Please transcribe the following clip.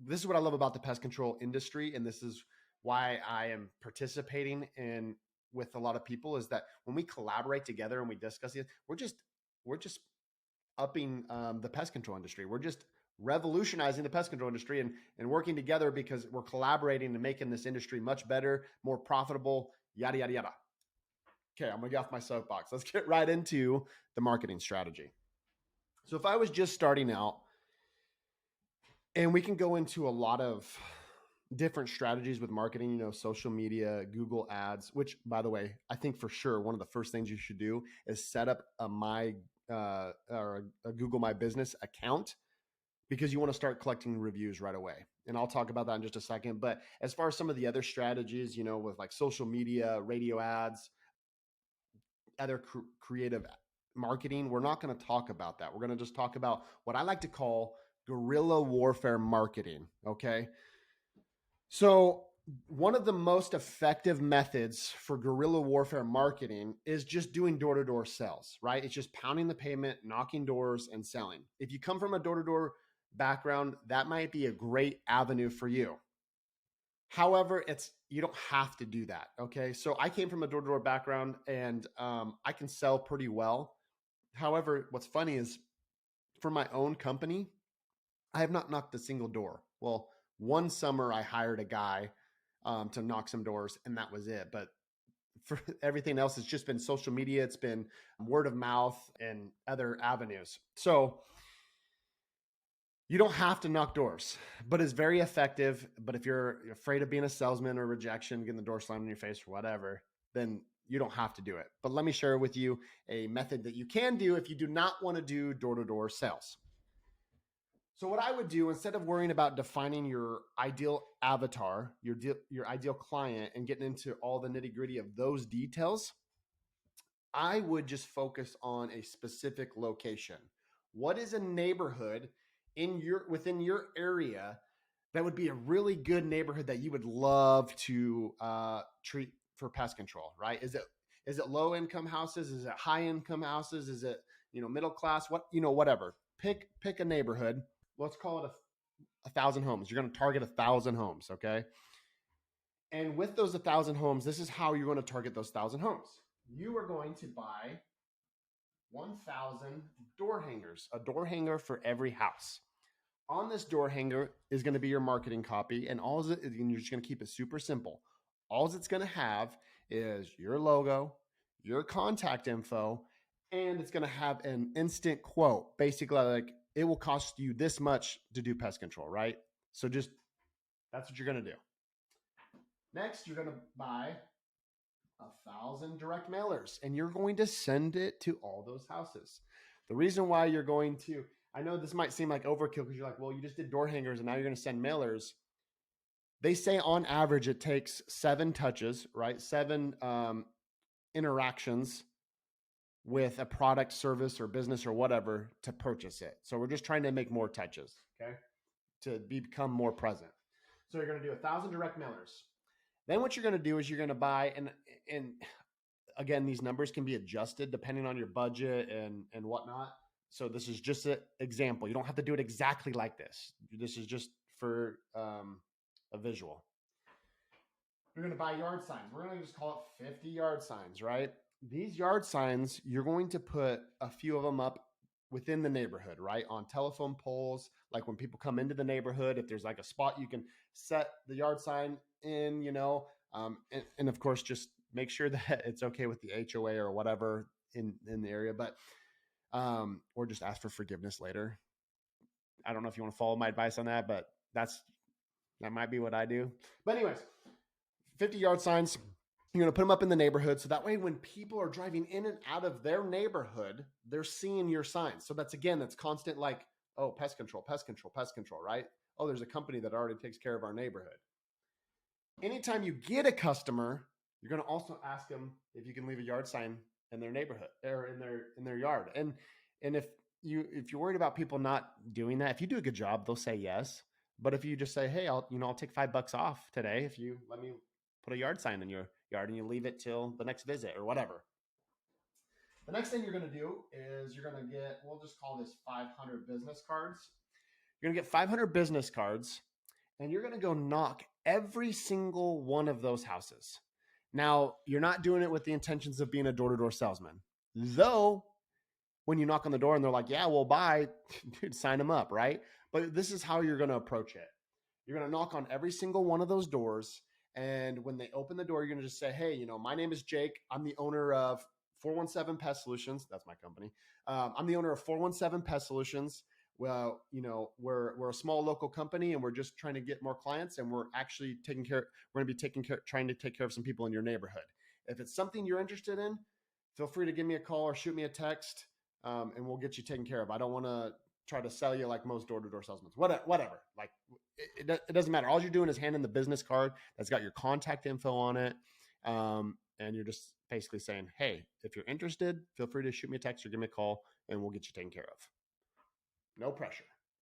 this is what I love about the pest control industry, and this is why I am participating in with a lot of people, is that when we collaborate together and we discuss it, we're just upping the pest control industry. We're just revolutionizing the pest control industry and working together because we're collaborating and making this industry much better, more profitable, yada, yada, yada. Okay, I'm gonna get off my soapbox. Let's get right into the marketing strategy. So if I was just starting out, and we can go into a lot of different strategies with marketing, social media, Google ads, which by the way, I think for sure one of the first things you should do is set up a Google My Business account, because you want to start collecting reviews right away. And I'll talk about that in just a second. But as far as some of the other strategies, with like social media, radio ads, other creative marketing, we're not going to talk about that. We're going to just talk about what I like to call guerrilla warfare marketing. Okay. So one of the most effective methods for guerrilla warfare marketing is just doing door-to-door sales, right? It's just pounding the pavement, knocking doors, and selling. If you come from a door-to-door background, that might be a great avenue for you. However, you don't have to do that. Okay. So I came from a door-to-door background, and I can sell pretty well. However, what's funny is for my own company, I have not knocked a single door. Well, one summer I hired a guy to knock some doors, and that was it. But for everything else, it's just been social media. It's been word of mouth and other avenues. So you don't have to knock doors, but it's very effective. But if you're afraid of being a salesman or rejection, getting the door slammed in your face or whatever, then you don't have to do it. But let me share with you a method that you can do if you do not want to do door-to-door sales. So what I would do, instead of worrying about defining your ideal avatar, your ideal client, and getting into all the nitty-gritty of those details, I would just focus on a specific location. What is a neighborhood within your area that would be a really good neighborhood that you would love to treat for pest control, right? Is it low income houses? Is it high income houses? Is it middle class? Whatever. Pick a neighborhood. Let's call it 1,000 homes. You're going to target 1,000 homes, okay? And with those 1,000 homes, this is how you're going to target those 1,000 homes. You are going to buy 1,000 door hangers, a door hanger for every house. On this door hanger is going to be your marketing copy, and you're just going to keep it super simple. All it's going to have is your logo, your contact info, and it's going to have an instant quote, basically like, it will cost you this much to do pest control, right? So that's what you're going to do. Next, you're going to buy 1,000 direct mailers, and you're going to send it to all those houses. The reason why I know this might seem like overkill because you're like, well, you just did door hangers and now you're going to send mailers. They say on average, it takes 7 touches, right? 7 interactions with a product, service, or business or whatever to purchase it. So we're just trying to make more touches, okay, to become more present. So you're going to do 1,000 direct mailers. Then what you're going to do is you're going to buy, and again, these numbers can be adjusted depending on your budget and whatnot. So this is just an example. You don't have to do it exactly like this. This is just for a visual. You're going to buy yard signs. We're going to just call it 50 yard signs, right? These yard signs, you're going to put a few of them up within the neighborhood, right? On telephone poles, like when people come into the neighborhood, if there's like a spot you can set the yard sign in, and of course, just make sure that it's okay with the HOA or whatever in the area, but or just ask for forgiveness later. I don't know if you want to follow my advice on that, but that might be what I do. But anyways, 50 yard signs. You're going to put them up in the neighborhood. So that way, when people are driving in and out of their neighborhood, they're seeing your signs. So that's constant, like, oh, pest control, right? Oh, there's a company that already takes care of our neighborhood. Anytime you get a customer, you're going to also ask them if you can leave a yard sign in their neighborhood or in their yard. And if you're worried about people not doing that, if you do a good job, they'll say yes. But if you just say, hey, I'll take $5 off today if you let me put a yard sign in your yard and you leave it till the next visit or whatever. The next thing you're going to do is you're going to get, we'll just call this 500 business cards. You're going to get 500 business cards, and you're going to go knock every single one of those houses. Now, you're not doing it with the intentions of being a door-to-door salesman. Though, when you knock on the door and they're like, yeah, we'll buy, dude, sign them up, right? But this is how you're going to approach it. You're going to knock on every single one of those doors. And when they open the door, you're going to just say, hey, my name is Jake. I'm the owner of 417 Pest Solutions. That's my company. I'm the owner of 417 Pest Solutions. Well, we're a small local company and we're just trying to get more clients, and we're actually we're going to be trying to take care of some people in your neighborhood. If it's something you're interested in, feel free to give me a call or shoot me a text, and we'll get you taken care of. I don't want to try to sell you like most door-to-door salesmen. Whatever. Like it doesn't matter. All you're doing is handing the business card that's got your contact info on it. And you're just basically saying, hey, if you're interested, feel free to shoot me a text or give me a call and we'll get you taken care of. No pressure.